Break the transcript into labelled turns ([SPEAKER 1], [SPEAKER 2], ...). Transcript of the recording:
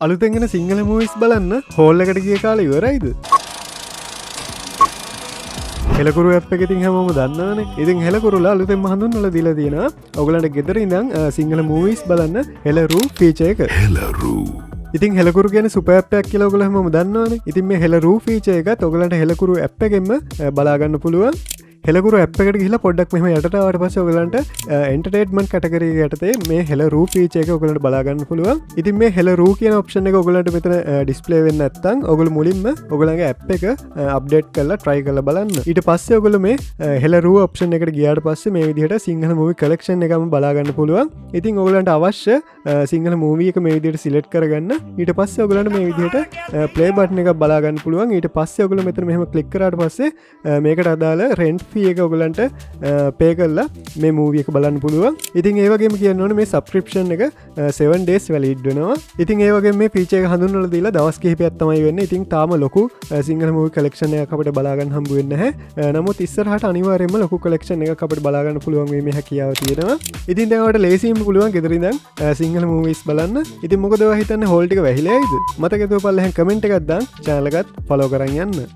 [SPEAKER 1] අලුතෙන්ගෙන Sinhala movies බලන්න hall එකට ගිය කාලේ ඉවරයිද? හෙලකුරු ඇප් එක ඉතින් හැමෝම දන්නවනේ. ඉතින් හෙලකුරුලා අලුතෙන්ම හඳුන්වලා දීලා තියෙනවා. ඔයගලන්ට ගෙදර ඉඳන් සිංහල මූවිස් බලන්න හෙලරු ෆීචර් එක. හෙලරු ඉතින් හෙලකුරු කියන සුපර් ඇප් එකක් කියලා ඔයගොල්ලෝ හැමෝම දන්නවනේ. ඉතින් මේ හෙලරු ෆීචර් එකත් ඔයගලන්ට හෙලකුරු ඇප් එකෙන්ම බලා ගන්න පුළුවන්. හෙලකුරු ඇප් එකට ගිහිල්ලා පොඩ්ඩක් මෙහෙම යටට ආවට පස්සේ ඔයගලන්ට එන්ටර්ටේන්මන්ට් කැටගරි එක යටතේ මේ හෙලරු ෆීචර් එක ඔයගලන්ට බලා ගන්න පුළුවන්. ඉතින් මේ හෙලරු කියන ඔප්ෂන් එක ඔයගලන්ට මෙතන ඩිස්ප්ලේ වෙන්නේ නැත්නම් ඔයගොල්ලෝ මුලින්ම ඔයගලගේ ඇප් එක අප්ඩේට් කරලා try කරලා බලන්න. ඊට පස්සේ ඔයගොල්ලෝ මේ හෙලරු ඔප්ෂන් එකට ගියාට පස්සේ මේ විදිහට සිංහල මූවි කලෙක්ෂන් එකම බලා ගන්න පුළුවන්. ඉතින් ඔයගලන්ට අවශ්‍ය සිංහල මූවි එක මේ විදිහට සිලෙක්ට් කරගන්න. ඊට පස්සේ ඔයගලන්ට මේ විදිහට ප්ලේ බටන් එකක් බලා ගන්න පුළුවන්. ඊට පස්සේ ඔයගොල්ලෝ මෙතන මෙහෙම ක්ලික් කරාට පස්සේ මේකට අදාළ රෙන්ට් ෆී එක ඔයගලන්ට පේ කරලා මේ මූවි එක බලන්න පුළුවන්. ඉතින් ඒ වගේම කියන්න ඕනේ මේ සබ්ස්ක්‍රිප්ෂන් එක 7 days වැලිඩ් වෙනවා. ඉතින් ඒ වගේම මේ ෆීචර් එක හඳුන්වලා දීලා දවස් කිහිපයක් තමයි වෙන්නේ. ඉතින් තාම ලොකු සිංහල මූවි කලෙක්ෂන් එකක් අපිට බලා ගන්න හම්බ වෙන්නේ නැහැ. නමුත් ඉස්සරහට අනිවාර්යයෙන්ම ලොකු කලෙක්ෂන් එකක් අපිට බලා ගන්න පුළුවන් මේ හැකියාව තියෙනවා. ඉතින් දැන් ඔයාලට ලේසියෙන්ම පුළුවන් ගෙදර ඉඳන් සිංහල මූවිස් බලන්න. ඉතින් මොකද ඔයා හිතන්නේ හෝල් ටික වැහිලායිද? මතක තියාගන්න කමෙන්ට් එකක් දාන්න. channel එකත් follow කරන් යන්න.